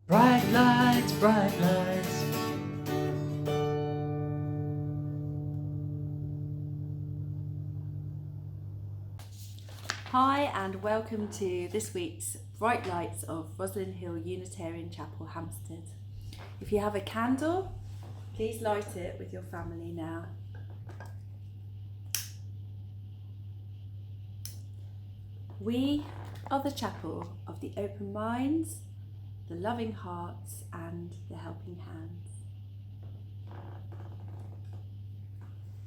Bright lights, bright lights. Hi and welcome to this week's Bright Lights of Roslyn Hill Unitarian Chapel, Hampstead. If you have a candle, please light it with your family now. We are the chapel of the open minds, the loving hearts and the helping hands.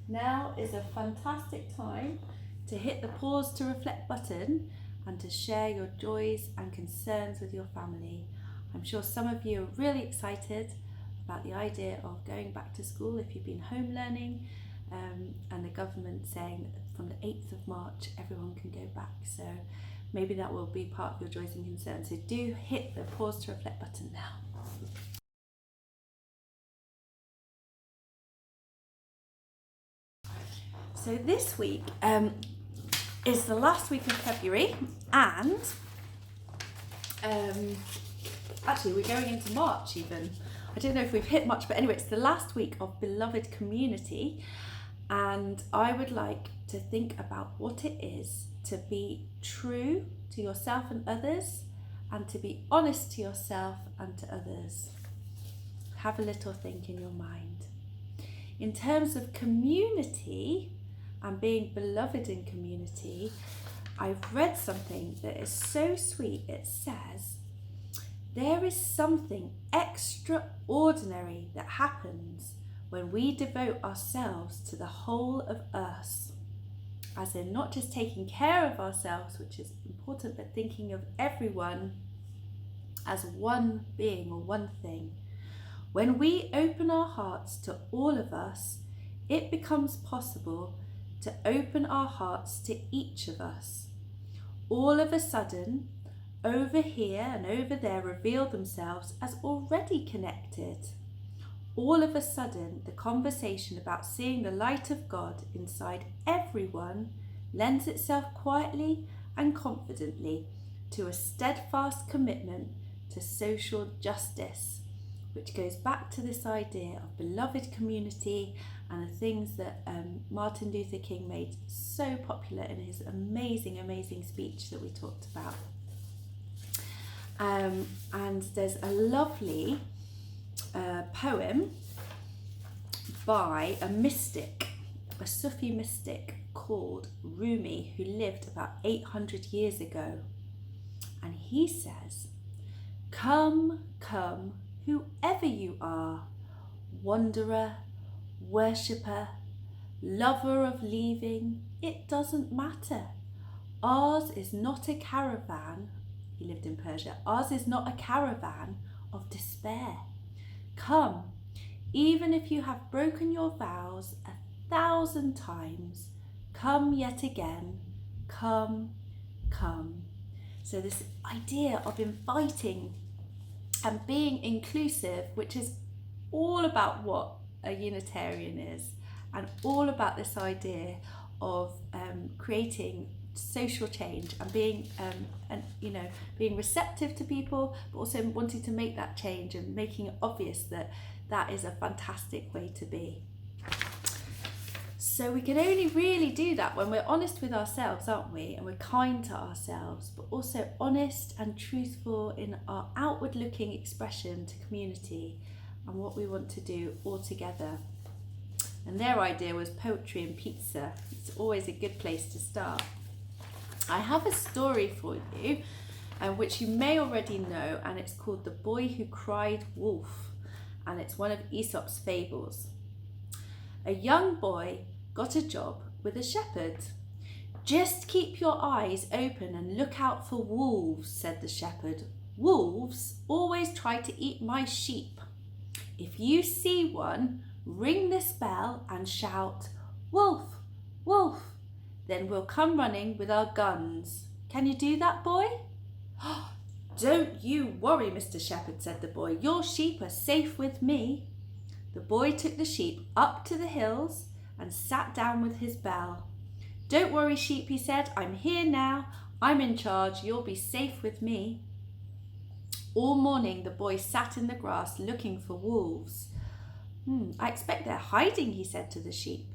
Now is a fantastic time to hit the pause to reflect button and to share your joys and concerns with your family. I'm sure some of you are really excited about the idea of going back to school if you've been home learning, and the government saying that from the 8th of March everyone can go back. So maybe that will be part of your joys and concerns. So do hit the pause to reflect button now. So this week is the last week of February, and actually we're going into March even. I don't know if we've hit much, but anyway, it's the last week of Beloved Community, and I would like to think about what it is to be true to yourself and others, and to be honest to yourself and to others. Have a little think in your mind. In terms of community and being beloved in community, I've read something that is so sweet. It says, there is something extraordinary that happens when we devote ourselves to the whole of us. As in not just taking care of ourselves, which is important, but thinking of everyone as one being or one thing. When we open our hearts to all of us, it becomes possible to open our hearts to each of us. All of a sudden, over here and over there reveal themselves as already connected. All of a sudden, the conversation about seeing the light of God inside everyone lends itself quietly and confidently to a steadfast commitment to social justice, which goes back to this idea of beloved community and the things that Martin Luther King made so popular in his amazing speech that we talked about. And there's a lovely poem by a mystic, a Sufi mystic called Rumi, who lived about 800 years ago. And he says, "Come, come, whoever you are, wanderer, worshipper, lover of leaving, it doesn't matter. Ours is not a caravan," he lived in Persia, "ours is not a caravan of despair. Come, even if you have broken your vows 1,000 times, come yet again, come, come." So this idea of inviting and being inclusive, which is all about what a Unitarian is, and all about this idea of creating social change and being being receptive to people, but also wanting to make that change and making it obvious that that is a fantastic way to be. So we can only really do that when we're honest with ourselves, aren't we? And we're kind to ourselves, but also honest and truthful in our outward looking expression to community and what we want to do all together. And their idea was poetry and pizza. It's always a good place to start. I have a story for you, which you may already know, and it's called The Boy Who Cried Wolf, and it's one of Aesop's fables. A young boy got a job with a shepherd. "Just keep your eyes open and look out for wolves," said the shepherd. "Wolves always try to eat my sheep. If you see one, ring this bell and shout, 'Wolf, wolf,' then we'll come running with our guns. Can you do that, boy?" "Don't you worry, Mr. Shepherd," said the boy. "Your sheep are safe with me." The boy took the sheep up to the hills and sat down with his bell. "Don't worry, sheep," he said. "I'm here now. I'm in charge. You'll be safe with me." All morning the boy sat in the grass looking for wolves. I expect they're hiding, he said to the sheep.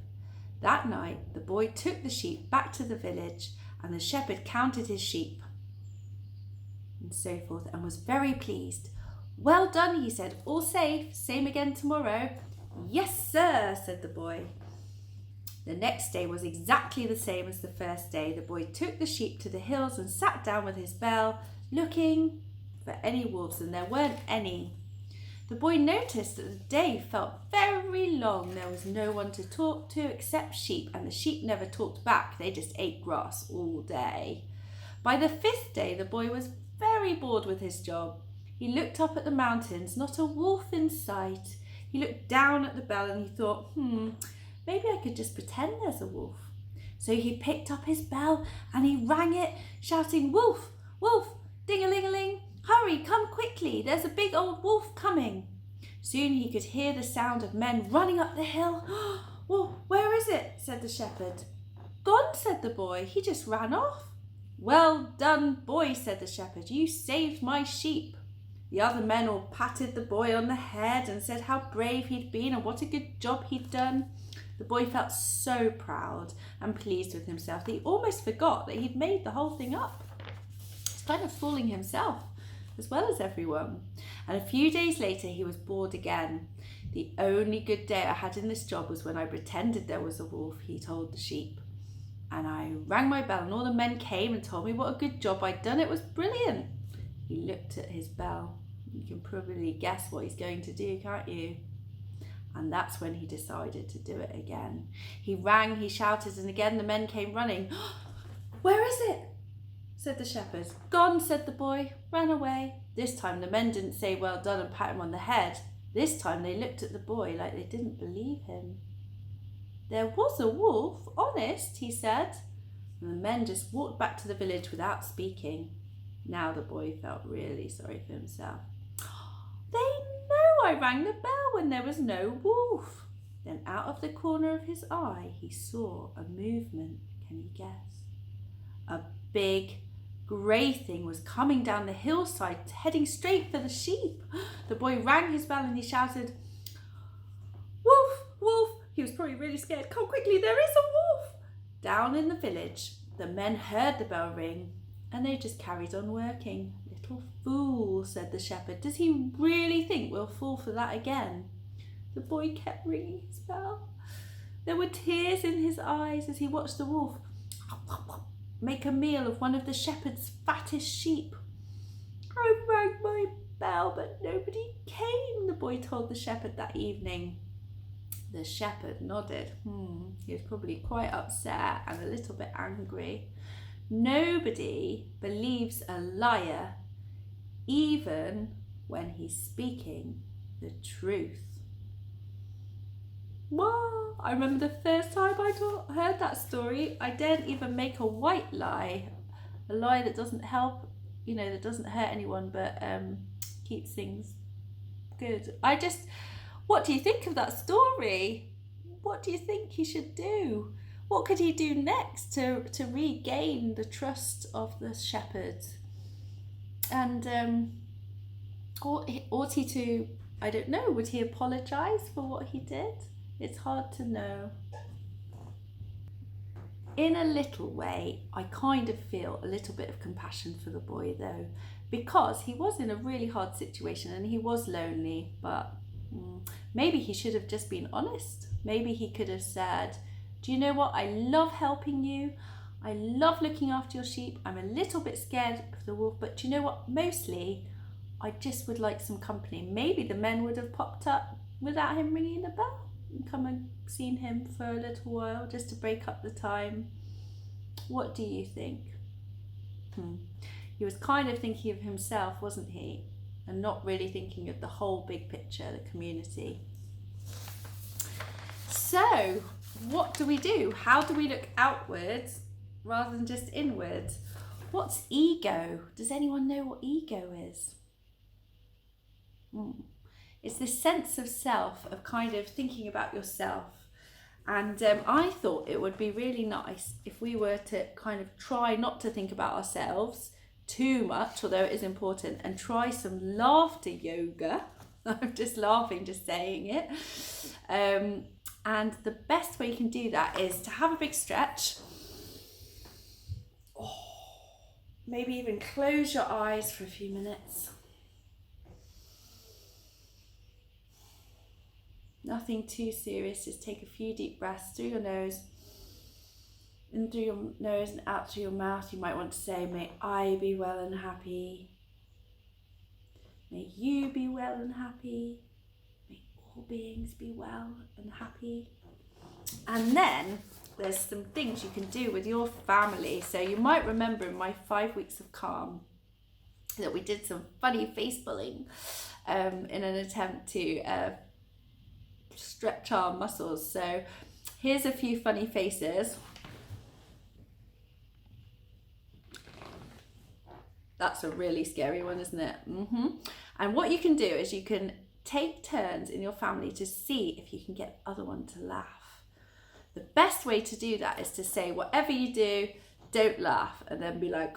That night the boy took the sheep back to the village, and the shepherd counted his sheep and so forth, and was very pleased. Well done, he said, all safe, same again tomorrow. Yes, sir, said the boy. The next day was exactly the same as the first day. The boy took the sheep to the hills and sat down with his bell, looking for any wolves, and there weren't any. The boy noticed that the day felt very long. There was no one to talk to except sheep, and the sheep never talked back. They just ate grass all day. By the 5th day, the boy was very bored with his job. He looked up at the mountains, not a wolf in sight. He looked down at the bell and he thought, maybe I could just pretend there's a wolf. So he picked up his bell and he rang it, shouting, wolf, wolf, ding-a-ling-a-ling, hurry, come quickly, there's a big old wolf coming. Soon he could hear the sound of men running up the hill. Well, where is it? Said the shepherd. Gone, said the boy, he just ran off. Well done, boy, said the shepherd, you saved my sheep. The other men all patted the boy on the head and said how brave he'd been and what a good job he'd done. The boy felt so proud and pleased with himself that he almost forgot that he'd made the whole thing up. He's kind of fooling himself as well as everyone. And a few days later he was bored again. The only good day I had in this job was when I pretended there was a wolf, he told the sheep. And I rang my bell and all the men came and told me what a good job I'd done. It was brilliant. He looked at his bell. You can probably guess what he's going to do, can't you? And that's when he decided to do it again. He rang, he shouted, and again the men came running. Where is it? Said the shepherd. Gone, said the boy. Ran away. This time the men didn't say well done and pat him on the head. This time they looked at the boy like they didn't believe him. There was a wolf, honest, he said. And the men just walked back to the village without speaking. Now the boy felt really sorry for himself. They know I rang the bell when there was no wolf. Then out of the corner of his eye he saw a movement. Can you guess? A big grey thing was coming down the hillside, heading straight for the sheep. The boy rang his bell and he shouted, wolf, wolf. He was probably really scared. Come quickly, there is a wolf. Down in the village, the men heard the bell ring and they just carried on working. Little fool, said the shepherd. Does he really think we'll fall for that again? The boy kept ringing his bell. There were tears in his eyes as he watched the wolf make a meal of one of the shepherd's fattest sheep. I rang my bell, but nobody came, the boy told the shepherd that evening. The shepherd nodded. He was probably quite upset and a little bit angry. Nobody believes a liar, even when he's speaking the truth. Well, I remember the first time I heard that story, I daren't even make a white lie, a lie that doesn't help, that doesn't hurt anyone, but keeps things good. What do you think of that story? What do you think he should do? What could he do next to regain the trust of the shepherd? And ought he to, I don't know, would he apologise for what he did? It's hard to know. In a little way, I kind of feel a little bit of compassion for the boy though, because he was in a really hard situation and he was lonely, but maybe he should have just been honest. Maybe he could have said, do you know what? I love helping you. I love looking after your sheep. I'm a little bit scared of the wolf, but do you know what? Mostly, I just would like some company. Maybe the men would have popped up without him ringing the bell and come and seen him for a little while just to break up the time. What do you think? He was kind of thinking of himself, wasn't he? And not really thinking of the whole big picture, the community. So, what do we do? How do we look outwards rather than just inwards? What's ego? Does anyone know what ego is? It's this sense of self, of kind of thinking about yourself. And I thought it would be really nice if we were to kind of try not to think about ourselves too much, although it is important, and try some laughter yoga. I'm just laughing just saying it. And the best way you can do that is to have a big stretch. Maybe even close your eyes for a few minutes. Nothing too serious, just take a few deep breaths through your nose, in through your nose and out through your mouth. You might want to say, may I be well and happy. May you be well and happy. May all beings be well and happy. And then there's some things you can do with your family. So you might remember in my 5 weeks of calm that we did some funny face pulling in an attempt to stretch our muscles. So here's a few funny faces. That's a really scary one, isn't it? And what you can do is you can take turns in your family to see if you can get the other one to laugh. The best way to do that is to say, whatever you do, don't laugh, and then be like,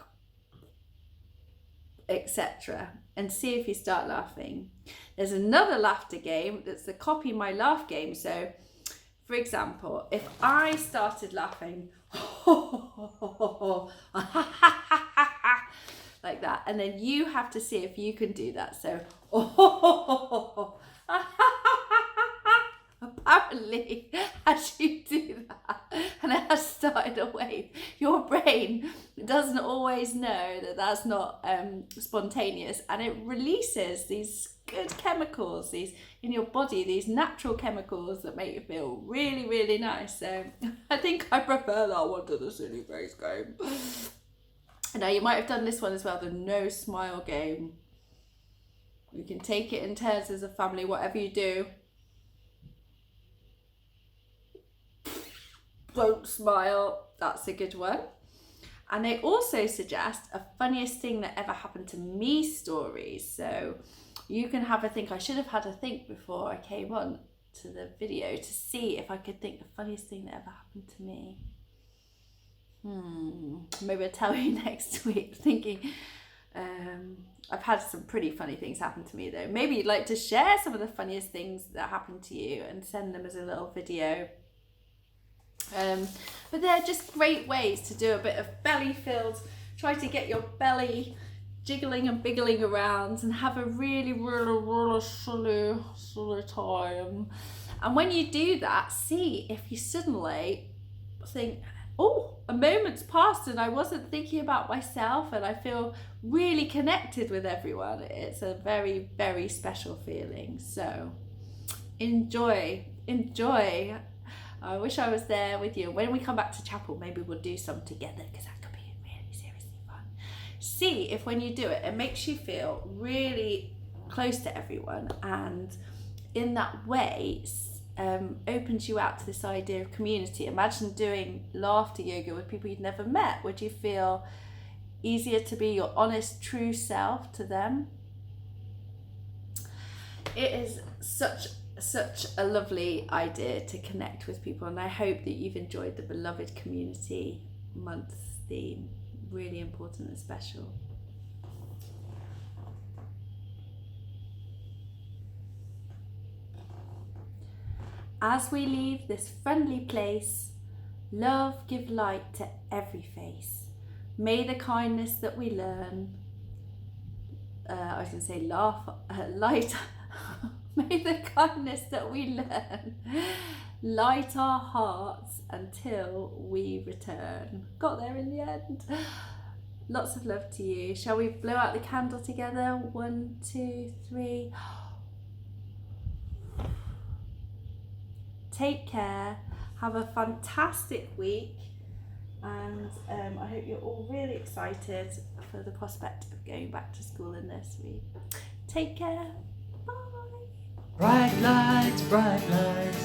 etc., and see if you start laughing. There's another laughter game that's the copy my laugh game. So, for example, if I started laughing like that, and then you have to see if you can do that. So, apparently, as you do that, and it has started a wave, your brain doesn't always know that that's not spontaneous, and it releases these good chemicals, these in your body, these natural chemicals that make you feel really, really nice. So I think I prefer that one to the silly face game. Now you might have done this one as well, the no smile game. You can take it in turns as a family, whatever you do. Don't smile, that's a good one. And they also suggest a funniest thing that ever happened to me stories. So you can have a think. I should have had a think before I came on to the video to see if I could think the funniest thing that ever happened to me. Maybe I'll tell you next week. Thinking, I've had some pretty funny things happen to me though. Maybe you'd like to share some of the funniest things that happened to you and send them as a little video. But they're just great ways to do a bit of belly fills. Try to get your belly jiggling and biggling around and have a really, really, really silly time. And when you do that, see if you suddenly think, oh, a moment's passed and I wasn't thinking about myself and I feel really connected with everyone. It's a very, very special feeling. So enjoy. I wish I was there with you. When we come back to chapel, maybe we'll do some together, because that could be really seriously fun. See if when you do it, it makes you feel really close to everyone, and in that way opens you out to this idea of community. Imagine doing laughter yoga with people you'd never met. Would you feel easier to be your honest, true self to them? It is such a lovely idea to connect with people, and I hope that you've enjoyed the Beloved Community Month theme. Really important and special. As we leave this friendly place, love give light to every face. May the kindness that we learn, light. May the kindness that we learn light our hearts until we return. Got there in the end. Lots of love to you. Shall we blow out the candle together? 1, 2, 3. Take care. Have a fantastic week. And I hope you're all really excited for the prospect of going back to school in nursery. Take care. Bye. Bright lights, bright lights.